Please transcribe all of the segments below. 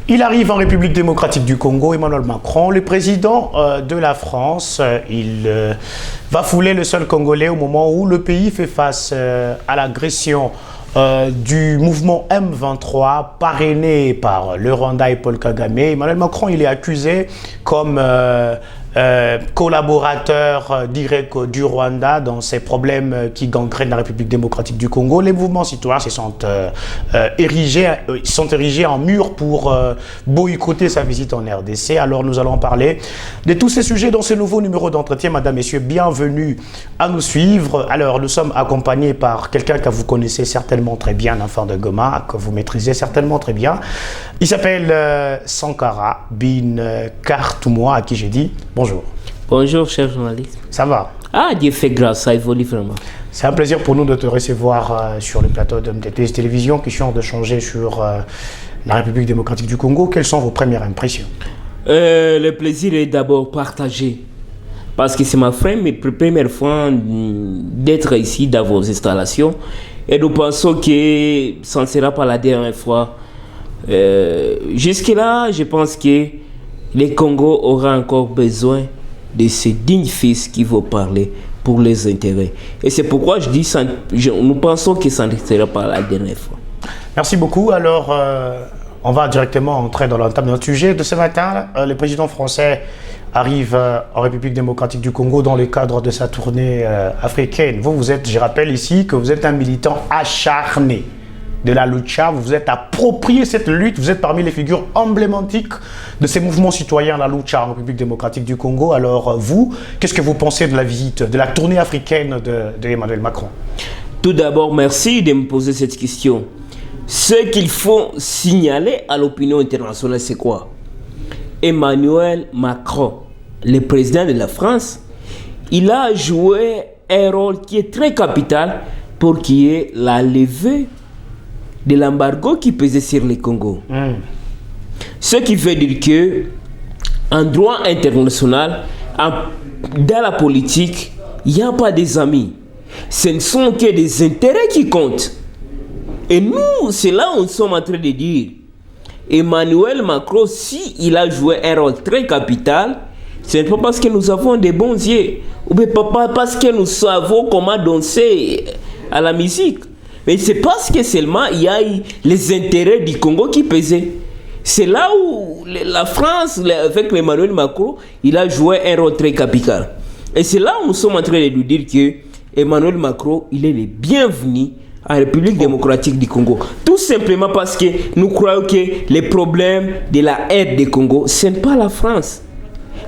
Il arrive en République démocratique du Congo, Emmanuel Macron, le président de la France. Il va fouler le sol congolais au moment où le pays fait face à l'agression du mouvement M23 parrainé par le Rwanda et Paul Kagame. Emmanuel Macron, il est accusé comme collaborateur direct du Rwanda dans ces problèmes qui gangrènent la République démocratique du Congo. Les mouvements citoyens se sont érigés en mur pour boycotter sa visite en RDC. Alors nous allons parler de tous ces sujets dans ce nouveau numéro d'entretien. Madame, Messieurs, bienvenue à nous suivre. Alors nous sommes accompagnés par quelqu'un que vous connaissez certainement très bien, l'enfant de Goma, que vous maîtrisez certainement très bien. Il s'appelle Sankara Bin Kartoumoua, à qui j'ai dit bonjour. Bonjour, cher journaliste. Ça va? Ah, Dieu fait grâce, ça évolue vraiment. C'est un plaisir pour nous de te recevoir sur le plateau de MTT Télévision, question de changer sur la République démocratique du Congo. Quelles sont vos premières impressions? Le plaisir est d'abord partagé. Parce que c'est ma première fois d'être ici dans vos installations. Et nous pensons que ça ne sera pas la dernière fois. Jusque-là, je pense que le Congo aura encore besoin de ces dignes fils qui vont parler pour les intérêts. Et c'est pourquoi je dis, nous pensons que ça ne sera pas la dernière fois. Merci beaucoup. Alors, on va directement entrer dans l'entame de notre sujet de ce matin. Le président français arrive en République démocratique du Congo dans le cadre de sa tournée africaine. Vous êtes, je rappelle ici, que vous êtes un militant acharné de la lucha, vous vous êtes approprié cette lutte, vous êtes parmi les figures emblématiques de ces mouvements citoyens, la lucha en République démocratique du Congo. Alors vous, qu'est-ce que vous pensez de la visite, de la tournée africaine de Emmanuel Macron? Tout d'abord, merci de me poser cette question. Ce qu'il faut signaler à l'opinion internationale, c'est quoi? Emmanuel Macron, le président de la France, il a joué un rôle qui est très capital pour qu'il y ait la levée de l'embargo qui pesait sur le Congo. Ce qui veut dire que, en droit international, dans la politique, il n'y a pas des amis. Ce ne sont que des intérêts qui comptent. Et nous, c'est là où nous sommes en train de dire, Emmanuel Macron, si il a joué un rôle très capital, ce n'est pas parce que nous avons des bons yeux, ou pas parce que nous savons comment danser à la musique. Mais c'est parce que seulement il y a les intérêts du Congo qui pesaient. C'est là où la France, avec Emmanuel Macron, il a joué un rôle très capital. Et c'est là où nous sommes en train de lui dire que Emmanuel Macron, il est le bienvenu à la République démocratique du Congo. Tout simplement parce que nous croyons que les problèmes de la aide du Congo, ce n'est pas la France.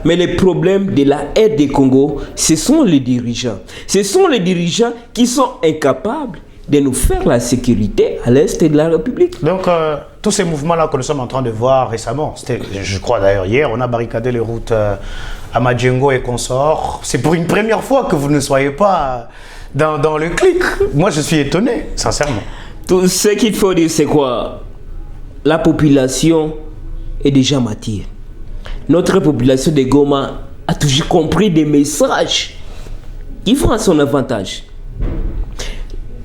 Mais les problèmes de la aide du Congo, ce sont les dirigeants. Ce sont les dirigeants qui sont incapables de nous faire la sécurité à l'est de la République. Donc, tous ces mouvements-là que nous sommes en train de voir récemment, je crois d'ailleurs hier, on a barricadé les routes à Madjengo et consorts. C'est pour une première fois que vous ne soyez pas dans le clic. Moi, je suis étonné, sincèrement. Tout ce qu'il faut dire, c'est quoi? La population est déjà mature. Notre population de Goma a toujours compris des messages qui vont à son avantage.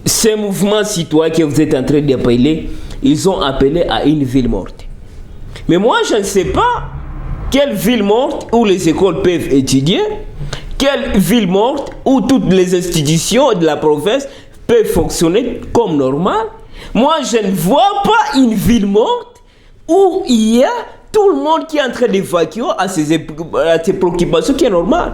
Ces mouvements citoyens que vous êtes en train d'appeler, ils ont appelé à une ville morte. Mais moi, je ne sais pas quelle ville morte où les écoles peuvent étudier, quelle ville morte où toutes les institutions de la province peuvent fonctionner comme normal. Moi, je ne vois pas une ville morte où il y a tout le monde qui est en train d'évacuer à ses préoccupations qui est normal.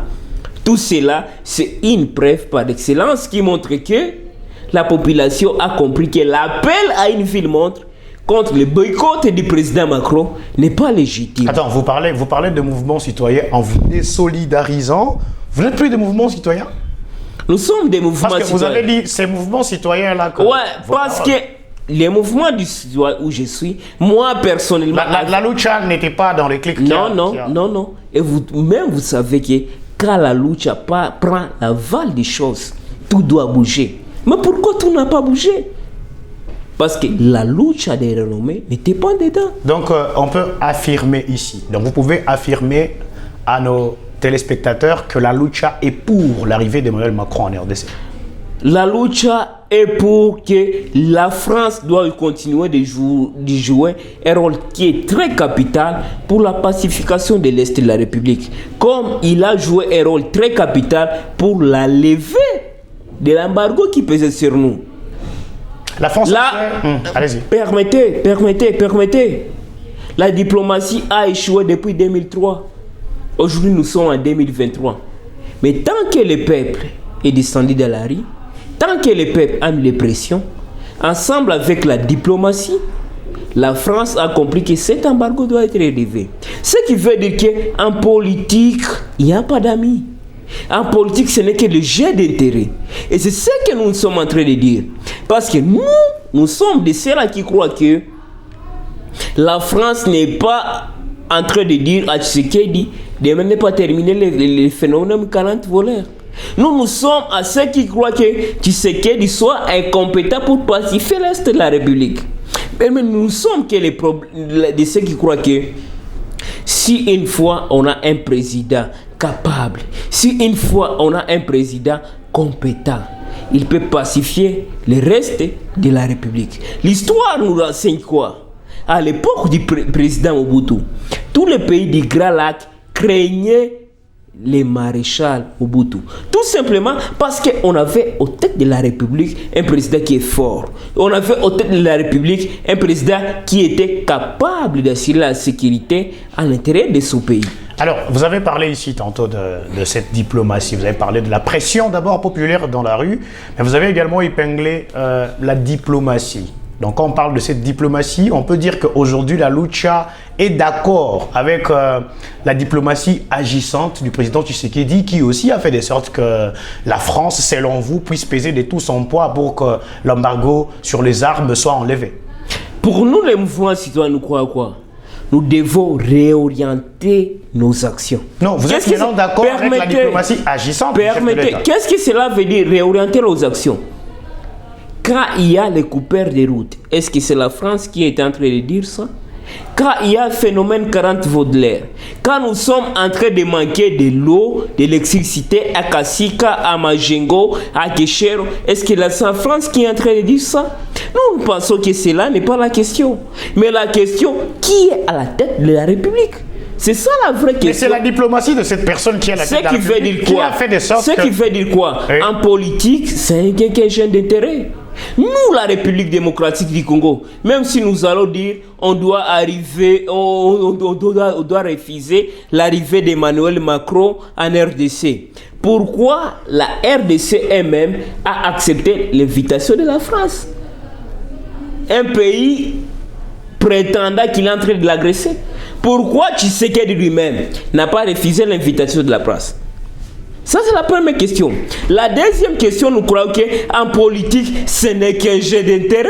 Tout cela, c'est une preuve par excellence qui montre que la population a compris que l'appel à une ville morte contre le boycott du président Macron n'est pas légitime. Attends, vous parlez de mouvements citoyens en vous désolidarisant. Vous n'êtes plus des mouvements citoyens? Nous sommes des mouvements citoyens. Parce que vous avez dit ces mouvements citoyens-là. Ouais, parce que les mouvements du citoyen où je suis, moi personnellement... La lucha n'était pas dans les clics. Non. Et vous-même, vous savez que quand la lucha prend la val des choses, tout doit bouger. Mais pourquoi tout n'a pas bougé? Parce que la lucha des renommées n'était pas dedans. Donc, on peut affirmer ici. Donc, vous pouvez affirmer à nos téléspectateurs que la lucha est pour l'arrivée d'Emmanuel Macron en RDC. La lucha est pour que la France doit continuer de jouer un rôle qui est très capital pour la pacification de l'Est de la République. Comme il a joué un rôle très capital pour la levée de l'embargo qui pesait sur nous. La France... Allez-y. Permettez. La diplomatie a échoué depuis 2003. Aujourd'hui, nous sommes en 2023. Mais tant que le peuple est descendu dans la rue, tant que le peuple a mis les pressions, ensemble avec la diplomatie, la France a compris que cet embargo doit être relevé. Ce qui veut dire qu'en politique, il n'y a pas d'amis. En politique, ce n'est que le jeu d'intérêt. Et c'est ce que nous sommes en train de dire. Parce que nous sommes de ceux-là qui croient que la France n'est pas en train de dire à Tshisekedi de même ne pas terminer les phénomènes 40 voleurs. Nous sommes à ceux qui croient que Tshisekedi soit incompétent pour pacifier l'Est de la République. Mais nous sommes que de ceux qui croient que si une fois on a un président capable, si une fois on a un président compétent, il peut pacifier le reste de la République. L'histoire nous renseigne quoi? À l'époque du président Mobutu, tous les pays du Grand Lac craignaient les maréchals Mobutu. Tout simplement parce qu'on avait au tête de la République un président qui est fort. On avait au tête de la République un président qui était capable d'assurer la sécurité à l'intérieur de son pays. Alors, vous avez parlé ici tantôt de cette diplomatie. Vous avez parlé de la pression d'abord populaire dans la rue, mais vous avez également épinglé la diplomatie. Donc, quand on parle de cette diplomatie, on peut dire qu'aujourd'hui, la lucha est d'accord avec la diplomatie agissante du président Tshisekedi, qui aussi a fait de sorte que la France, selon vous, puisse peser de tout son poids pour que l'embargo sur les armes soit enlevé. Pour nous, les mouvements citoyens, nous croyons quoi? Nous devons réorienter nos actions. Non, vous êtes maintenant d'accord avec la diplomatie agissante du chef de l'État. Qu'est-ce que cela veut dire, réorienter nos actions? Quand il y a les coupeurs de route, est-ce que c'est la France qui est en train de dire ça? Quand il y a le phénomène 40 Vaudelaire, quand nous sommes en train de manquer de l'eau, de l'électricité à Kassika, à Majengo, à Keshero, est-ce que c'est la France qui est en train de dire ça? Nous pensons que cela n'est pas la question. Mais la question, qui est à la tête de la République? C'est ça la vraie question. Mais c'est la diplomatie de cette personne qui est à la tête de la République qui a fait de sorte que... Ce qui veut dire quoi? Oui. En politique, c'est quelqu'un qui a d'intérêt. Nous, la République démocratique du Congo, même si nous allons dire on doit arriver, on doit refuser l'arrivée d'Emmanuel Macron en RDC. Pourquoi la RDC elle-même a accepté l'invitation de la France? Un pays prétendant qu'il est en train de l'agresser. Pourquoi Tshisekedi lui-même n'a pas refusé l'invitation de la France? Ça, c'est la première question. La deuxième question, nous croyons qu'en politique, ce n'est qu'un jeu d'intérêt.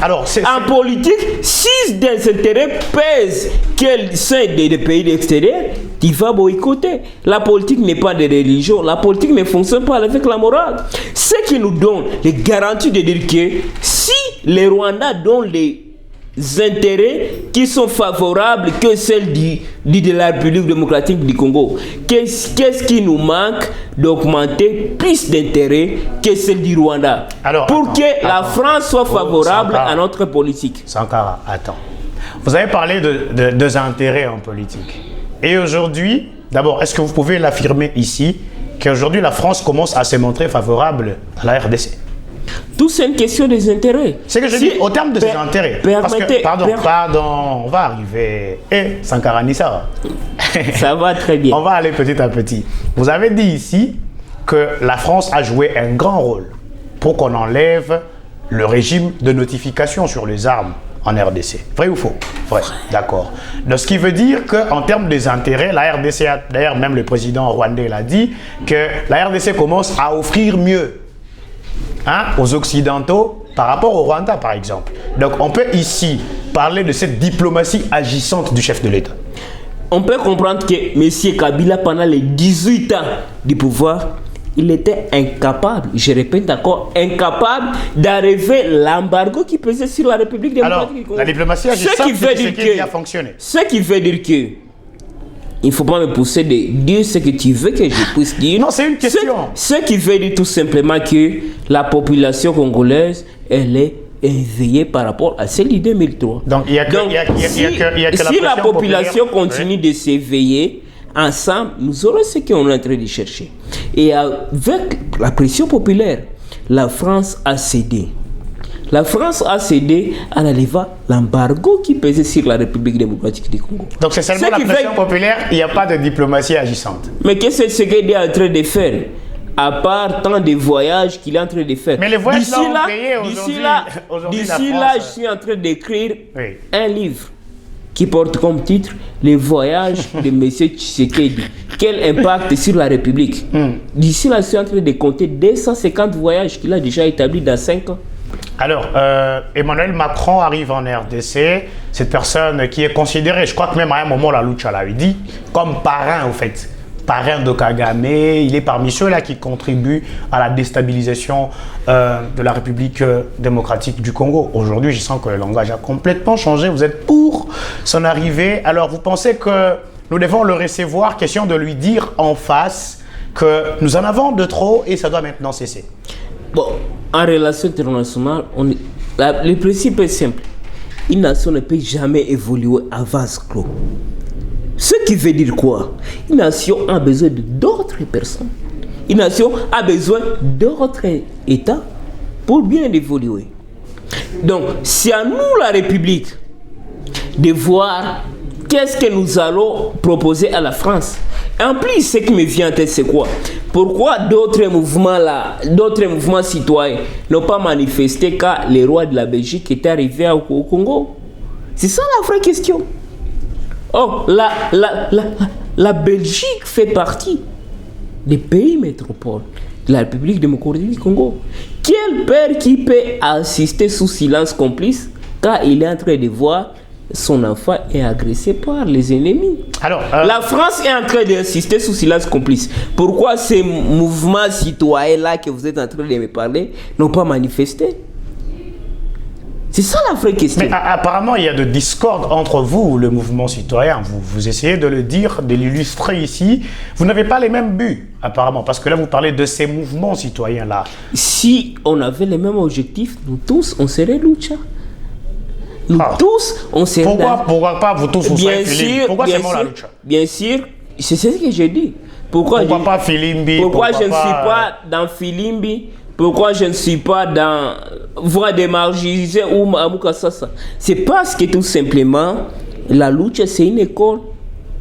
Alors, en politique, si des intérêts pèsent quels sont des pays extérieurs, tu vas boycotter. La politique n'est pas de religion. La politique ne fonctionne pas avec la morale. Ce qui nous donne les garanties de dire que si les Rwandais donnent les intérêts qui sont favorables que celles de la République démocratique du Congo, qu'est-ce qui nous manque d'augmenter plus d'intérêts que celles du Rwanda? Alors, pour que la France soit favorable à notre politique. Sankara, attends. Vous avez parlé de intérêts en politique. Et aujourd'hui, d'abord, est-ce que vous pouvez l'affirmer ici qu'aujourd'hui la France commence à se montrer favorable à la RDC? Tout c'est une question des intérêts. C'est que je dis au terme de ces intérêts. Parce que, pardon, on va arriver. Sankara Nissa. Ça va très bien. On va aller petit à petit. Vous avez dit ici que la France a joué un grand rôle pour qu'on enlève le régime de notification sur les armes en RDC. Vrai ou faux? Vrai, d'accord. Donc, ce qui veut dire qu'en termes des intérêts, la RDC, d'ailleurs même le président rwandais l'a dit, que la RDC commence à offrir mieux aux Occidentaux par rapport au Rwanda, par exemple. Donc, on peut ici parler de cette diplomatie agissante du chef de l'État. On peut comprendre que M. Kabila, pendant les 18 ans du pouvoir, il était incapable, je répète encore, incapable d'arriver l'embargo qui pesait sur la République démocratique du Congo. La diplomatie agissante, ce qui veut dire que a fonctionné. Ce qui veut dire que il ne faut pas me pousser de dire ce que tu veux que je puisse dire. Non, c'est une question. Ce qui veut dire tout simplement que la population congolaise, elle est éveillée par rapport à celle de 2003. Donc, il y a que si la population populaire, continue de s'éveiller, ensemble, nous aurons ce qu'on est en train de chercher. Et avec la pression populaire, la France a cédé. La France a cédé à l'embargo qui pesait sur la République démocratique du Congo. Donc c'est seulement la pression populaire, il n'y a pas de diplomatie agissante. Mais qu'est-ce que qu'il est en train de faire? À part tant de voyages qu'il est en train de faire. Mais les voyages sont payés aujourd'hui. D'ici là, je suis en train d'écrire un livre qui porte comme titre Les voyages de M. Tshisekedi. Quel impact sur la République? D'ici là, je suis en train de compter 250 voyages qu'il a déjà établis dans 5 ans. Alors, Emmanuel Macron arrive en RDC, cette personne qui est considérée, je crois que même à un moment, la Lucha l'avait dit, comme parrain, au fait. Parrain de Kagame, il est parmi ceux-là qui contribuent à la déstabilisation de la République démocratique du Congo. Aujourd'hui, je sens que le langage a complètement changé. Vous êtes pour son arrivée. Alors, vous pensez que nous devons le recevoir, question de lui dire en face que nous en avons de trop et ça doit maintenant cesser? Bon, en relation internationale, le principe est simple. Une nation ne peut jamais évoluer à vase clos. Ce qui veut dire quoi? Une nation a besoin d'autres personnes. Une nation a besoin d'autres États pour bien évoluer. Donc, c'est à nous, la République, de voir qu'est-ce que nous allons proposer à la France. En plus, ce qui me vient en tête, c'est quoi? Pourquoi d'autres mouvements citoyens n'ont pas manifesté quand les rois de la Belgique étaient arrivés au Congo? C'est ça la vraie question. Oh, la Belgique fait partie des pays métropoles de la République démocratique du Congo. Quel père qui peut assister sous silence complice quand il est en train de voir son enfant est agressé par les ennemis? Alors, la France est en train d'assister sous silence complice. Pourquoi ces mouvements citoyens-là que vous êtes en train de me parler n'ont pas manifesté? C'est ça la vraie question. Mais apparemment, il y a de discorde entre vous, le mouvement citoyen. Vous essayez de le dire, de l'illustrer ici. Vous n'avez pas les mêmes buts, apparemment, parce que là, vous parlez de ces mouvements citoyens-là. Si on avait les mêmes objectifs, nous tous, on serait Lucha. Nous tous, on serait... Pourquoi pas vous tous, vous serez Filimbi? Pourquoi seulement la Lucha? Bien sûr, c'est ce que j'ai dit. Pourquoi pas Filimbi? Pourquoi je ne suis pas dans Filimbi? Pourquoi je ne suis pas dans Voix des marginalisés ou à Mukasasa? C'est parce que tout simplement, la lutte, c'est une école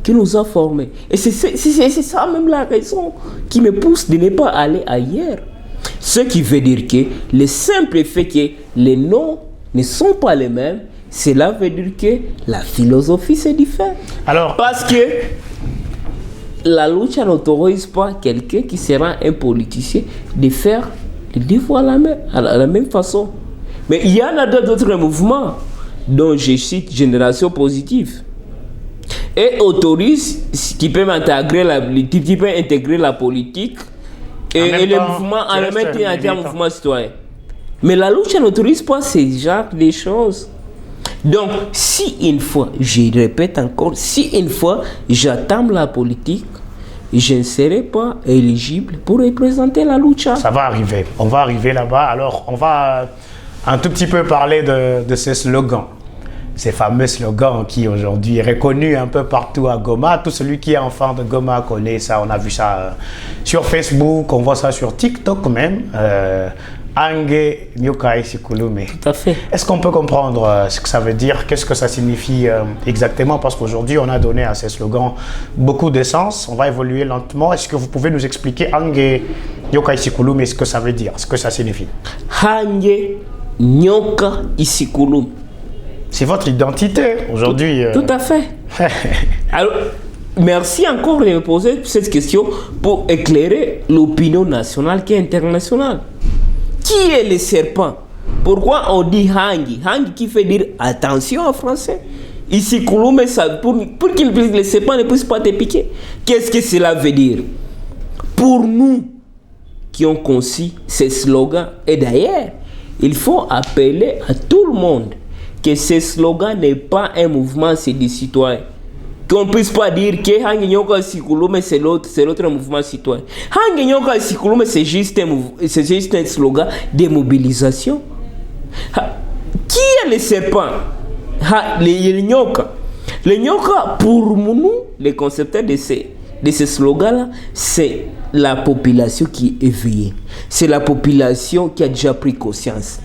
qui nous a formés. Et c'est ça même la raison qui me pousse de ne pas aller ailleurs. Ce qui veut dire que le simple fait que les noms ne sont pas les mêmes, cela veut dire que la philosophie c'est différent. Alors, parce que la lutte n'autorise pas quelqu'un qui sera un politicien de faire des fois à la même façon. Mais il y en a d'autres mouvements dont je cite Génération Positive et autorise qui peut intégrer la politique et le mouvement en le mettant en mouvement citoyen. Mais la lutte n'autorise pas ce genre de choses. Donc, si une fois, je répète encore, si une fois j'attends la politique, je ne serai pas éligible pour représenter la lucha. Ça va arriver. On va arriver là-bas. Alors, on va un tout petit peu parler de ces slogans. Ces fameux slogans qui aujourd'hui est reconnu un peu partout à Goma. Tout celui qui est enfant de Goma connaît ça. On a vu ça sur Facebook, on voit ça sur TikTok même. Ange Nyokai Sikulume. Tout à fait. Est-ce qu'on peut comprendre ce que ça veut dire? Qu'est-ce que ça signifie exactement? Parce qu'aujourd'hui, on a donné à ces slogans beaucoup d'essence. On va évoluer lentement. Est-ce que vous pouvez nous expliquer Ange Nyokai Sikulume, ce que ça veut dire, ce que ça signifie? Ange Nyoka Isikulume. C'est votre identité aujourd'hui. Tout à fait. Alors, merci encore de me poser cette question pour éclairer l'opinion nationale qui est internationale. Qui est le serpent? Pourquoi on dit Hangi? Hangi qui veut dire attention en français. Ici, Kouloum, pour que le serpent ne puisse pas te piquer. Qu'est-ce que cela veut dire? Pour nous qui ont conçu ces slogans, et d'ailleurs, il faut appeler à tout le monde que ce slogan n'est pas un mouvement, c'est des citoyens. qu'on ne puisse pas dire que Hangenyoka Sikulume c'est l'autre mouvement citoyen. Hangenyoka Sikulume c'est juste un slogan de mobilisation. Qui est le serpent? Les nyoka. Les nyoka, pour nous, les concepteurs de ces slogans-là, c'est la population qui est éveillée. C'est la population qui a déjà pris conscience.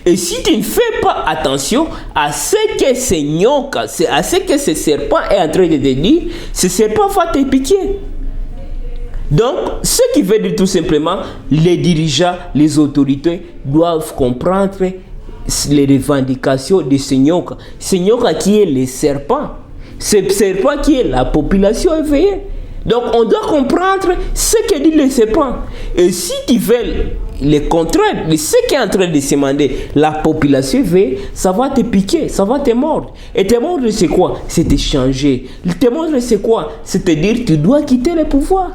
Et si tu ne fais pas attention à ce que ce nyoka, à ce que ce serpent est en train de te dire, ce serpent va te piquer. Donc, ce qui veut dire tout simplement, les dirigeants, les autorités doivent comprendre les revendications de ce nyoka. Ce nyoka qui est le serpent. Ce serpent qui est la population éveillée. Donc, on doit comprendre ce que dit le serpent. Et si tu veux le contraire de ce qui est en train de se demander, la population éveillée, ça va te piquer, ça va te mordre. Et te mordre, c'est quoi? C'est te changer. Te mordre, c'est quoi? C'est te dire tu dois quitter le pouvoir.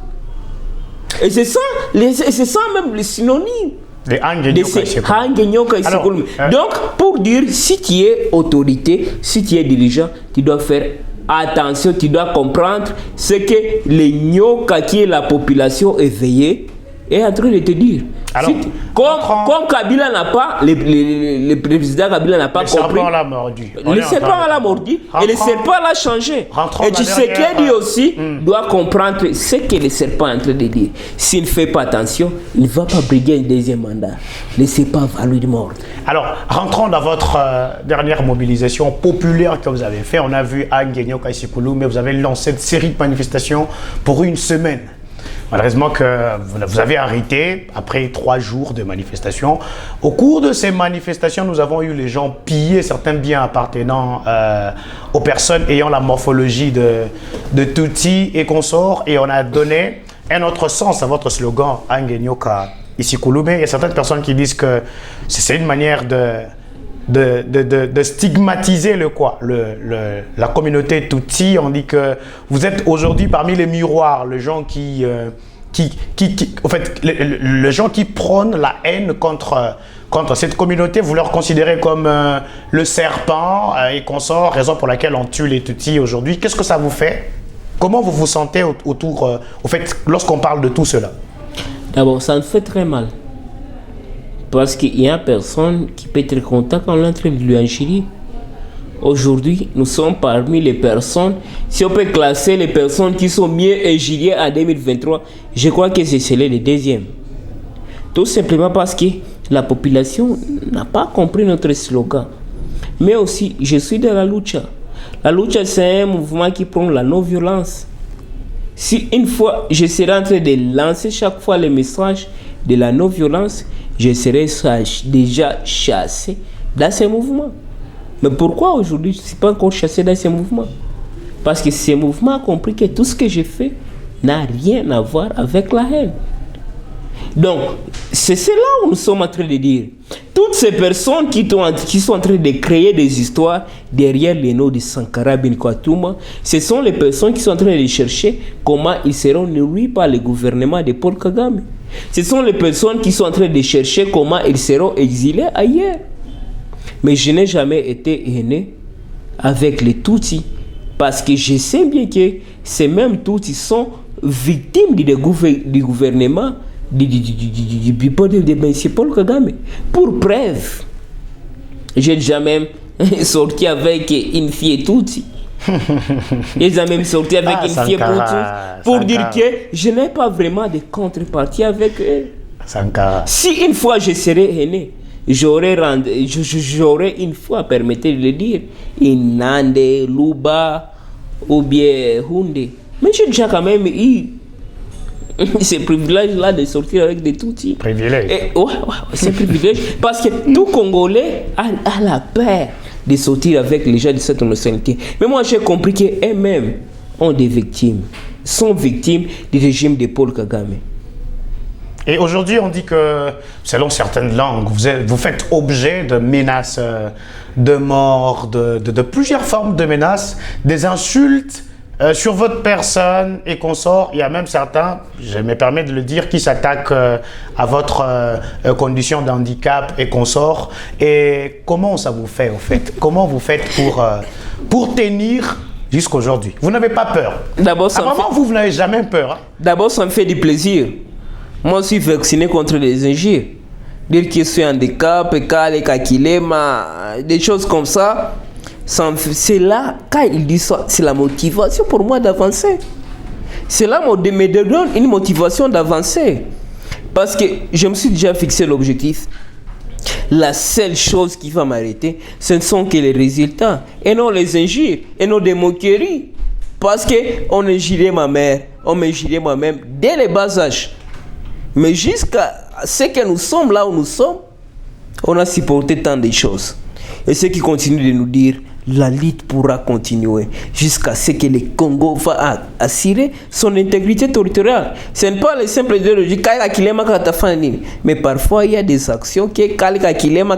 Et c'est ça même le synonyme. Les Hangenyoka Isikulumi. Donc, pour dire, si tu es autorité, si tu es dirigeant, tu dois faire attention, tu dois comprendre ce que les nyoka, qui est la population éveillée, est en train de te dire. Alors, comme Kabila n'a pas, le président Kabila n'a pas compris. Le serpent l'a mordu. Le serpent l'a mordu et le serpent l'a changé. Et tu sais qu'il dit aussi, doit comprendre ce que le serpent est en train de dire. S'il ne fait pas attention, il ne va pas briguer un deuxième mandat. Laissez pas valer de mort. Alors, rentrons dans votre dernière mobilisation populaire que vous avez fait. On a vu Hangenyoka Isikulumi, mais vous avez lancé une série de manifestations pour une semaine. Malheureusement que vous avez arrêté après 3 jours de manifestations. Au cours de ces manifestations, nous avons eu les gens piller certains biens appartenant aux personnes ayant la morphologie de Tutsi et consorts, et on a donné un autre sens à votre slogan Hangenyoka Isikulumi. Il y a certaines personnes qui disent que c'est une manière de stigmatiser la communauté Tutsi. On dit que vous êtes aujourd'hui parmi les miroirs, les gens en fait, les gens qui prônent la haine contre cette communauté. Vous leur considérez comme le serpent et consorts, raison pour laquelle on tue les Tutsis aujourd'hui. Qu'est-ce que ça vous fait? Comment vous vous sentez au fait, lorsqu'on parle de tout cela? D'abord, ça me fait très mal. Parce qu'il y a personne qui peut être content quand on est en train de lui injurier. Aujourd'hui, nous sommes parmi les personnes, si on peut classer les personnes qui sont mieux injuriées en 2023, je crois que c'est celle le deuxième. Tout simplement parce que la population n'a pas compris notre slogan. Mais aussi, je suis dans la lucha. La lucha, c'est un mouvement qui prend la non-violence. Si une fois, je serai en train de lancer chaque fois le message de la non-violence, je serai déjà chassé dans ce mouvement. Mais pourquoi aujourd'hui je ne suis pas encore chassé dans ce mouvement? Parce que ce mouvement a compris que tout ce que j'ai fait n'a rien à voir avec la haine. Donc, c'est cela où nous sommes en train de dire. Toutes ces personnes qui sont en train de créer des histoires derrière les noms de Sankara Binkwatuma, ce sont les personnes qui sont en train de chercher comment ils seront nourris par le gouvernement de Paul Kagame. Ce sont les personnes qui sont en train de chercher comment ils seront exilés ailleurs. Mais je n'ai jamais été aîné avec les Tutsis. Parce que je sais bien que ces mêmes Tutsis sont victimes du gouvernement du peuple de M. Paul Kagame. Pour preuve, j'ai déjà même sorti avec une fille Tutsi. Ils ont même sorti avec une fille pour dire que je n'ai pas vraiment de contrepartie avec eux. Sankara. Si une fois je serais aîné, j'aurais une fois, permettez de le dire, Inande, Luba ou bien Hunde. Mais j'ai déjà quand même eu ce privilège-là de sortir avec des Tutsis. Privilège. Ouais, c'est privilège. Parce que tout Congolais a la peur de sortir avec les gens de cette nationalité. Mais moi, j'ai compris qu'eux-mêmes ont des victimes, sont victimes du régime de Paul Kagame. Et aujourd'hui, on dit que, selon certaines langues, vous faites objet de menaces de mort, de plusieurs formes de menaces, des insultes sur votre personne et consorts. Il y a même certains, je me permets de le dire, qui s'attaquent à votre condition de handicap et consorts. Et comment ça vous fait, au fait? Comment vous faites pour tenir jusqu'aujourd'hui. Vous n'avez pas peur. D'abord, apparemment, vous n'avez jamais peur. Hein? D'abord, ça me fait du plaisir. Moi, je suis vacciné contre les injures. Dire que je suis handicap, des choses comme ça, c'est là, quand il dit ça, c'est la motivation pour moi d'avancer. C'est là me donne une motivation d'avancer. Parce que je me suis déjà fixé l'objectif. La seule chose qui va m'arrêter, ce ne sont que les résultats. Et non les injures, et non des moqueries. Parce qu'on injurait ma mère, on m'injurait moi-même dès les bas âges. Mais jusqu'à ce que nous sommes là où nous sommes, on a supporté tant de choses. Et ceux qui continuent de nous dire, la lutte pourra continuer jusqu'à ce que le Congo va assurer son intégrité territoriale. Ce n'est pas le simple idéologie, mais parfois il y a des actions que Kalika Kilema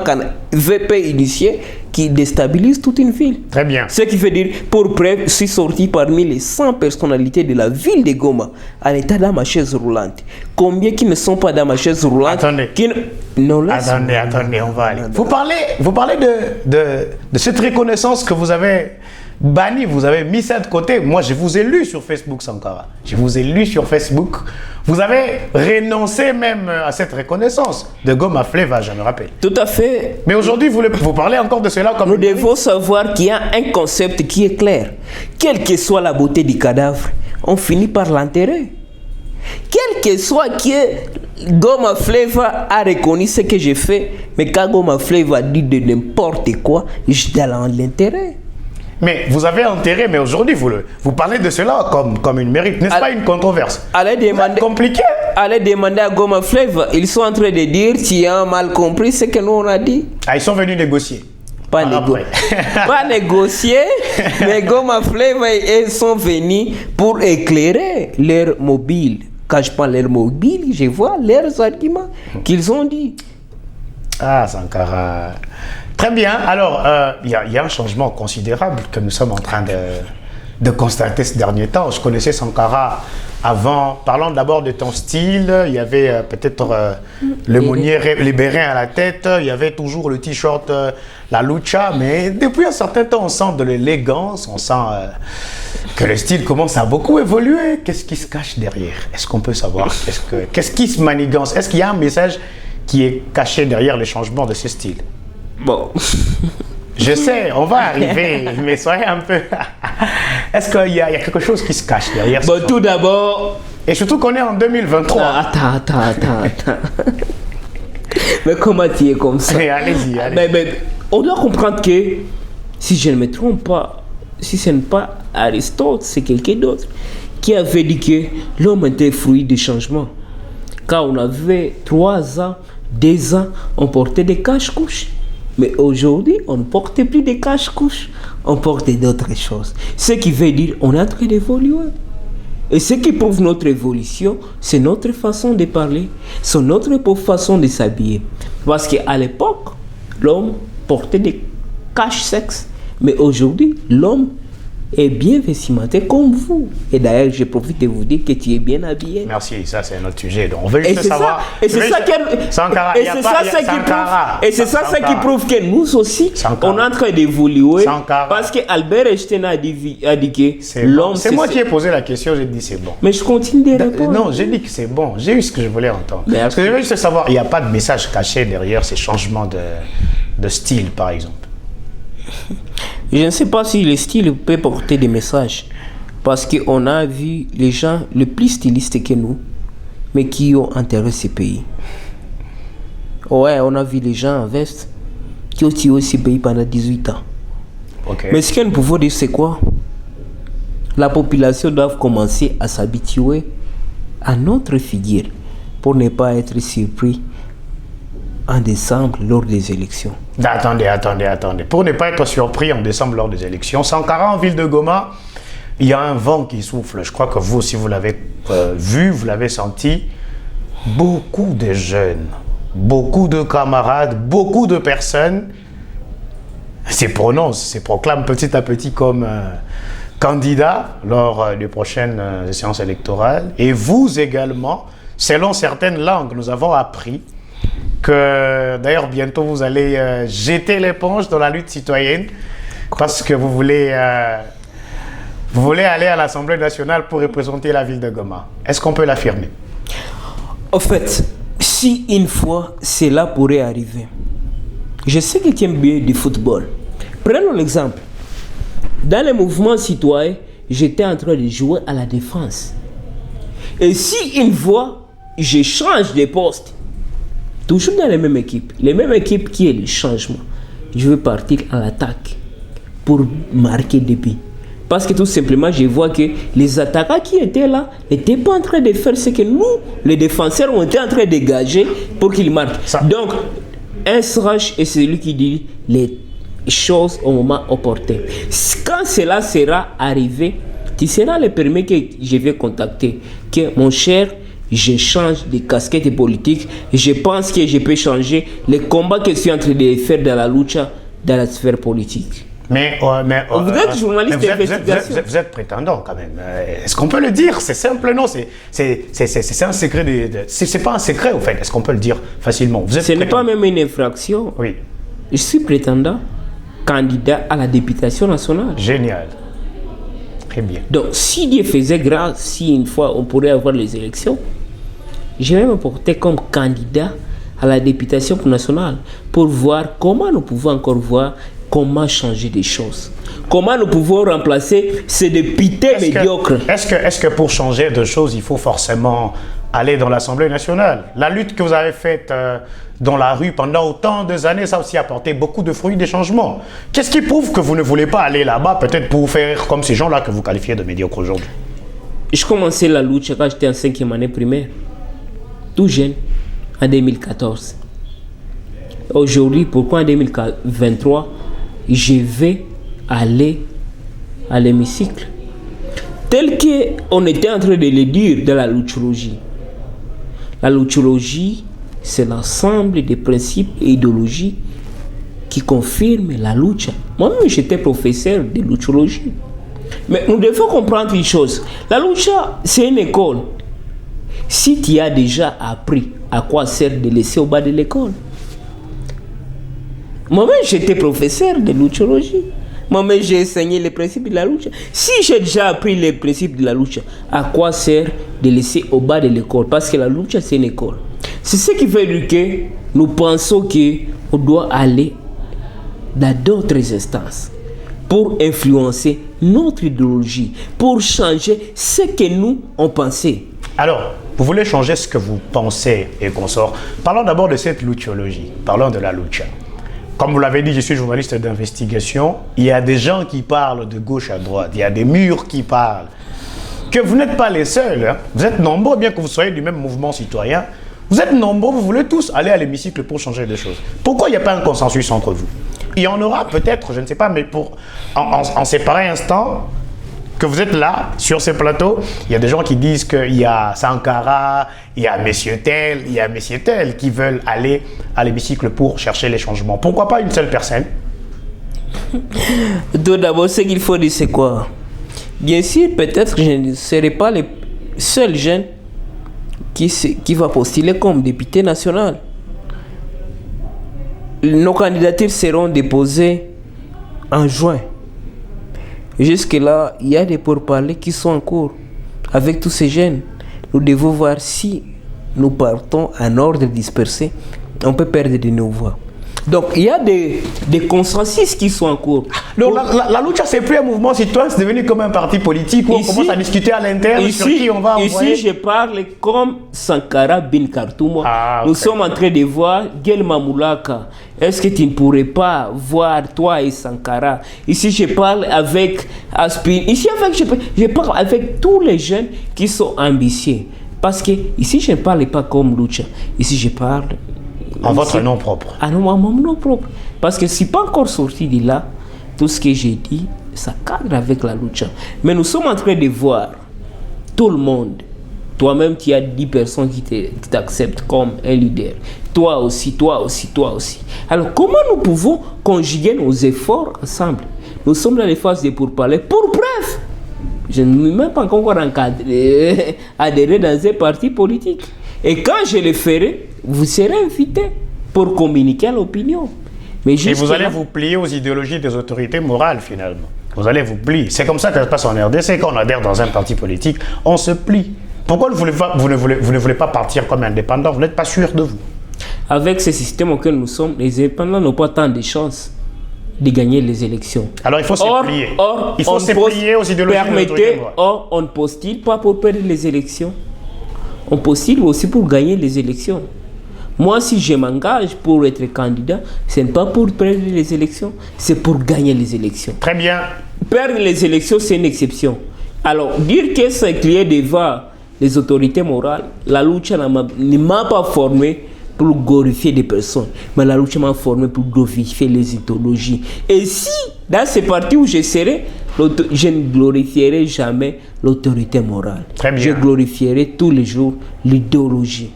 veut initier qui déstabilisent toute une ville. Très bien. Ce qui veut dire, pour preuve, je suis sorti parmi les 100 personnalités de la ville de Goma en état dans ma chaise roulante. Combien qui ne sont pas dans ma chaise roulante? Attendez. Attendez, on va aller. Vous parlez de cette reconnaissance que vous avez bannie, vous avez mis ça de côté. Moi, je vous ai lu sur Facebook, Sankara. Je vous ai lu sur Facebook. Vous avez renoncé même à cette reconnaissance de Goma Fleva, je me rappelle. Tout à fait. Mais aujourd'hui, vous parlez encore de cela comme... Nous devons savoir qu'il y a un concept qui est clair. Quelle que soit la beauté du cadavre, on finit par l'enterrer. Quel que soit que Goma Fleva a reconnu ce que j'ai fait, mais quand Goma Fleva dit de n'importe quoi, je dois l'enterrer. Mais vous avez enterré, mais aujourd'hui, vous parlez de cela comme une mérite. N'est-ce pas une controverse? Compliqué. Allez demander à Goma Fleva. Ils sont en train de dire, tu as mal compris ce que nous on a dit. Ah, ils sont venus négocier. Pas négocier, mais Goma Fleva, ils sont venus pour éclairer leur mobile. Quand je prends leur mobile, je vois leurs arguments qu'ils ont dit. Ah, Sankara. Très bien. Alors, il y a un changement considérable que nous sommes en train de constater ces derniers temps. Je connaissais Sankara avant. Parlons d'abord de ton style. Il y avait peut-être le monnier libéré à la tête. Il y avait toujours le t-shirt, la lucha. Mais depuis un certain temps, on sent de l'élégance. On sent que le style commence à beaucoup évoluer. Qu'est-ce qui se cache derrière? Est-ce qu'on peut savoir? Qu'est-ce qui se manigance? Est-ce qu'il y a un message qui est caché derrière le changement de ce style? Bon. Je sais, on va arriver, mais soyez un peu... Est-ce qu'il y a quelque chose qui se cache derrière? Bon, tout d'abord... Et surtout qu'on est en 2023. Attends. Mais comment tu es comme ça? Allez-y. Mais on doit comprendre que, si je ne me trompe pas, si ce n'est pas Aristote, c'est quelqu'un d'autre qui avait dit que l'homme était fruit du changement. Quand on avait 3 ans, 2 ans, on portait des cache-couches. Mais aujourd'hui, on ne porte plus des cache-couches, on porte d'autres choses. Ce qui veut dire qu'on est en train d'évoluer. Et ce qui prouve notre évolution, c'est notre façon de parler, c'est notre façon de s'habiller. Parce qu'à l'époque, l'homme portait des cache-sexes. Mais aujourd'hui, l'homme est bien vestimenté comme vous. Et d'ailleurs, je profite de vous dire que tu es bien habillé. Merci, ça c'est un autre sujet. Donc on veut juste savoir. Et c'est ça qui prouve que nous aussi, Sankara. on est en train d'évoluer. Sankara. Parce qu'Albert Einstein a dit que l'homme... C'est moi qui ai posé la question, j'ai dit c'est bon. Mais je continue de répondre. Non, j'ai dit que c'est bon. J'ai eu ce que je voulais entendre. Parce que je veux juste savoir, il n'y a pas de message caché derrière ces changements de style, par exemple. Je ne sais pas si le style peut porter des messages. Parce qu'on a vu les gens le plus stylistes que nous, mais qui ont enterré ces pays. Ouais, on a vu les gens en veste qui ont tué ces pays pendant 18 ans. Okay. Mais ce que nous pouvons dire, c'est quoi? La population doit commencer à s'habituer à notre figure pour ne pas être surpris en décembre lors des élections. Attendez. Pour ne pas être surpris en décembre lors des élections, Sankara en ville de Goma, il y a un vent qui souffle. Je crois que vous aussi, vous l'avez vu, vous l'avez senti. Beaucoup de jeunes, beaucoup de camarades, beaucoup de personnes se proclament petit à petit comme candidats lors des prochaines séances électorales. Et vous également, selon certaines langues, nous avons appris que d'ailleurs bientôt vous allez jeter l'éponge dans la lutte citoyenne parce que vous voulez Vous voulez aller à l'Assemblée nationale pour représenter la ville de Goma. Est-ce qu'on peut l'affirmer? En fait, si une fois cela pourrait arriver, je sais que tu aimes bien du football. Prenons l'exemple. Dans les mouvements citoyens, j'étais en train de jouer à la défense. Et si une fois, je change de poste, toujours dans les mêmes équipes qui est le changement, je veux partir à l'attaque pour marquer des buts. Parce que tout simplement, je vois que les attaquants qui étaient là n'étaient pas en train de faire ce que nous, les défenseurs, on était en train de dégager pour qu'ils marquent. Donc, un sage est celui qui dit les choses au moment opportun. Quand cela sera arrivé, tu seras le premier que je vais contacter. Que mon cher, je change de casquette politique. Je pense que je peux changer les combats que je suis en train de faire dans la lucha, dans la sphère politique. Vous êtes journaliste d'investigation. Vous êtes prétendant quand même. Est-ce qu'on peut le dire? C'est simple, non? C'est un secret. C'est pas un secret, au fait. Est-ce qu'on peut le dire facilement? Ce n'est pas même une infraction. Oui. Je suis prétendant, candidat à la députation nationale. Génial. Très bien. Donc, si Dieu faisait grâce, si une fois on pourrait avoir les élections, je vais me porter comme candidat à la députation nationale pour voir comment nous pouvons encore voir comment changer des choses. Comment nous pouvons remplacer ces députés médiocres. Est-ce que pour changer de choses, il faut forcément aller dans l'Assemblée nationale? La lutte que vous avez faite dans la rue pendant autant d'années, ça a aussi apporté beaucoup de fruits, des changements. Qu'est-ce qui prouve que vous ne voulez pas aller là-bas, peut-être pour faire comme ces gens-là que vous qualifiez de médiocres aujourd'hui? Je commençais la lutte quand j'étais en 5e année primaire, tout jeune, en 2014. Aujourd'hui, pourquoi en 2023, je vais aller à l'hémicycle? Tel qu'on était en train de le dire dans la luchologie. La luchologie, c'est l'ensemble des principes et idéologies qui confirment la lucha. Moi-même, j'étais professeur de luchologie. Mais nous devons comprendre une chose. La lucha, c'est une école. Si tu as déjà appris à quoi sert de laisser au bas de l'école. Moi-même, j'étais professeur de luchologie. Moi-même, j'ai enseigné les principes de la lucha. Si j'ai déjà appris les principes de la lucha, à quoi sert de laisser au bas de l'école? Parce que la lucha, c'est une école. C'est ce qui fait que nous pensons qu'on doit aller dans d'autres instances pour influencer notre idéologie, pour changer ce que nous, on pensait. Alors, vous voulez changer ce que vous pensez et consorts. Parlons d'abord de cette luchologie. Parlons de la lucha. Comme vous l'avez dit, je suis journaliste d'investigation. Il y a des gens qui parlent de gauche à droite. Il y a des murs qui parlent. Que vous n'êtes pas les seuls. Hein. Vous êtes nombreux, bien que vous soyez du même mouvement citoyen. Vous êtes nombreux, vous voulez tous aller à l'hémicycle pour changer des choses. Pourquoi il n'y a pas un consensus entre vous? Il y en aura peut-être, je ne sais pas, mais en ces pareils instants que vous êtes là, sur ces plateaux, il y a des gens qui disent qu'il y a Sankara, il y a messieurs tel, il y a messieurs tel qui veulent aller à l'hémicycle pour chercher les changements. Pourquoi pas une seule personne? Tout d'abord, ce qu'il faut dire, c'est quoi? Bien sûr, peut-être que je ne serai pas le seul jeune qui va postuler comme député national. Nos candidatures seront déposées en juin. Jusque-là, il y a des pourparlers qui sont en cours avec tous ces jeunes. Nous devons voir si nous partons en ordre dispersé, on peut perdre de nos voix. Donc, il y a des consensus qui sont en cours. Donc, la lucha, c'est plus un mouvement citoyen, c'est devenu comme un parti politique où on commence à discuter à l'interne sur qui on va envoyer. Ici, je parle comme Sankara bin Kartouma. Nous sommes en train de voir Gel Mamoulaka. Est-ce que tu ne pourrais pas voir toi et Sankara? Ici, je parle avec Aspin. Ici, je parle avec tous les jeunes qui sont ambitieux. Parce que ici, je ne parle pas comme lucha. Ici, je parle... En votre nom propre. En mon nom propre. Parce que si pas encore sorti de là, tout ce que j'ai dit, ça cadre avec la lucha. Mais nous sommes en train de voir tout le monde. Toi-même, tu as 10 personnes qui t'acceptent comme un leader. Toi aussi, toi aussi, toi aussi. Alors, comment nous pouvons conjuguer nos efforts ensemble? Nous sommes dans les phases de pourparlers. Pour preuve, je ne suis même pas encore adhéré dans un parti politique. Et quand je le ferai, vous serez invités pour communiquer à l'opinion. Mais et vous allez vous plier aux idéologies des autorités morales, finalement. Vous allez vous plier. C'est comme ça que ça se passe en RDC. Quand on adhère dans un parti politique, on se plie. Pourquoi vous ne voulez pas partir comme indépendant? Vous n'êtes pas sûr de vous. Avec ce système auquel nous sommes, les indépendants n'ont pas tant de chances de gagner les élections. Alors il faut se plier. Il faut se plier aux idéologies de l'autorité. Or, on ne postule pas pour perdre les élections. On postule aussi pour gagner les élections. Moi, si je m'engage pour être candidat, ce n'est pas pour perdre les élections, c'est pour gagner les élections. Très bien. Perdre les élections, c'est une exception. Alors, dire que c'est crier devant les autorités morales, la lucha ne m'a pas formé pour glorifier des personnes, mais la lucha m'a formé pour glorifier les idéologies. Et si, dans ces partis où je serai, je ne glorifierai jamais l'autorité morale. Très bien. Je glorifierai tous les jours l'idéologie.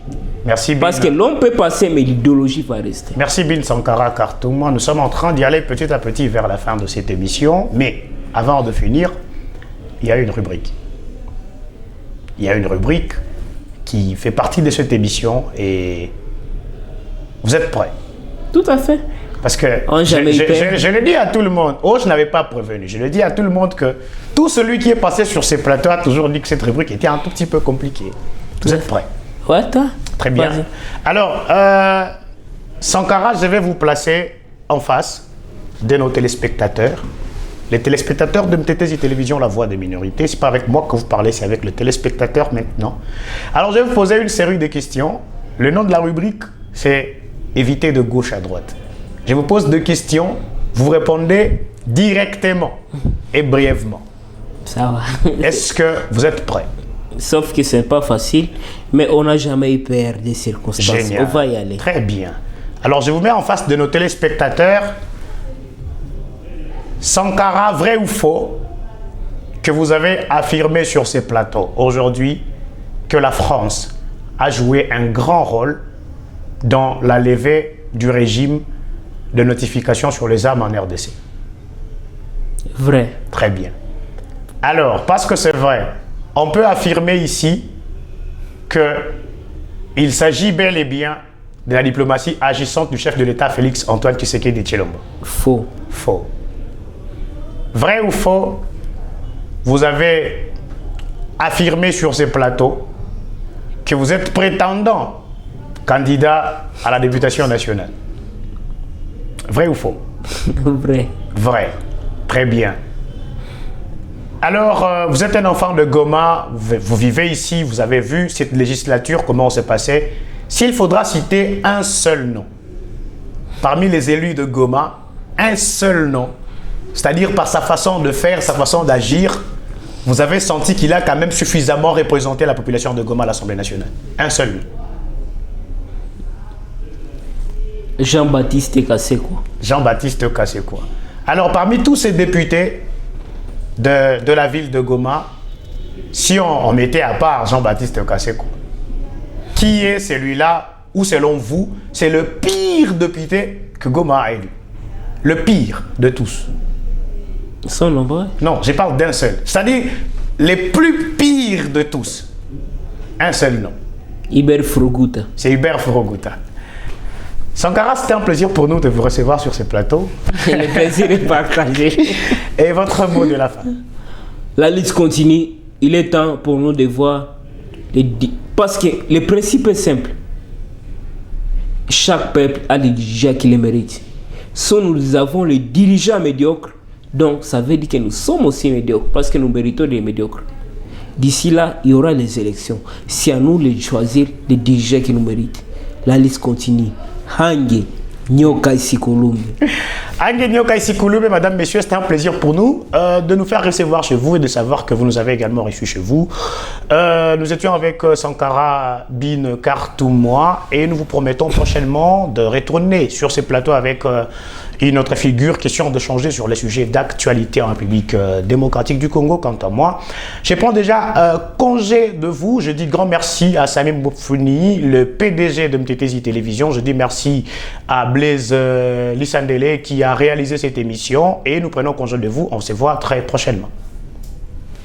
Merci, Bin. Parce que l'homme peut passer, mais l'idéologie va rester. Merci, Bin Sankara Kartouma. Nous sommes en train d'y aller petit à petit vers la fin de cette émission. Mais avant de finir, il y a une rubrique. Il y a une rubrique qui fait partie de cette émission et vous êtes prêts? Tout à fait. Parce que je le dis à tout le monde. Oh, je n'avais pas prévenu. Je le dis à tout le monde que tout celui qui est passé sur ces plateaux a toujours dit que cette rubrique était un tout petit peu compliquée. Vous êtes prêts? Ouais, toi. Très bien. Alors, Sankara, je vais vous placer en face de nos téléspectateurs. Les téléspectateurs de MTTZ Télévision, la voix des minorités. C'est pas avec moi que vous parlez, c'est avec le téléspectateur maintenant. Alors, je vais vous poser une série de questions. Le nom de la rubrique, c'est éviter de gauche à droite. Je vous pose 2 questions. Vous répondez directement et brièvement. Ça va. Est-ce que vous êtes prêts? Sauf que ce n'est pas facile, mais on n'a jamais eu peur des circonstances. Génial. On va y aller. Très bien. Alors, je vous mets en face de nos téléspectateurs. Sankara, vrai ou faux, que vous avez affirmé sur ces plateaux aujourd'hui que la France a joué un grand rôle dans la levée du régime de notification sur les armes en RDC? Vrai. Très bien. Alors, parce que c'est vrai, on peut affirmer ici qu'il s'agit bel et bien de la diplomatie agissante du chef de l'État Félix Antoine Tshisekedi Tshilombo. Faux. Faux. Vrai ou faux, vous avez affirmé sur ces plateaux que vous êtes prétendant candidat à la députation nationale. Vrai ou faux? Vrai. Vrai. Très bien. Alors, vous êtes un enfant de Goma, vous vivez ici, vous avez vu cette législature, comment s'est passé. S'il faudra citer un seul nom, parmi les élus de Goma, un seul nom, c'est-à-dire par sa façon de faire, sa façon d'agir, vous avez senti qu'il a quand même suffisamment représenté la population de Goma à l'Assemblée nationale. Un seul nom. Jean-Baptiste Kaseko. Jean-Baptiste Kaseko. Alors, parmi tous ces députés de la ville de Goma, si on mettait à part Jean-Baptiste Kaseko, qui est celui-là où, selon vous, c'est le pire député que Goma a élu? Le pire de tous. Ils sont nombreux. Non, je parle d'un seul. C'est-à-dire les plus pires de tous. Un seul nom. Hubert Froguta. C'est Hubert Froguta. Sankara, c'était un plaisir pour nous de vous recevoir sur ce plateau. Le plaisir est partagé. Et votre mot de la fin? La lutte continue. Il est temps pour nous de voir parce que le principe est simple. Chaque peuple a des dirigeants qui les méritent. Si nous avons les dirigeants médiocres, donc ça veut dire que nous sommes aussi médiocres parce que nous méritons des médiocres. D'ici là, il y aura les élections. C'est à nous de choisir les dirigeants qui nous méritent. La liste continue. Hange Nyoka Isikouloumé. Hange Nyoka Isikouloumé, mesdames, messieurs, c'était un plaisir pour nous de nous faire recevoir chez vous et de savoir que vous nous avez également reçus chez vous. Nous étions avec Sankara Bin Kartouma et nous vous promettons prochainement de retourner sur ces plateaux avec une autre figure, question de changer sur les sujets d'actualité en République démocratique du Congo. Quant à moi, je prends déjà congé de vous. Je dis grand merci à Samim Bouffouni, le PDG de MTTZ Télévision. Je dis merci à Blaise Lissandele qui a réalisé cette émission et nous prenons congé de vous. On se voit très prochainement.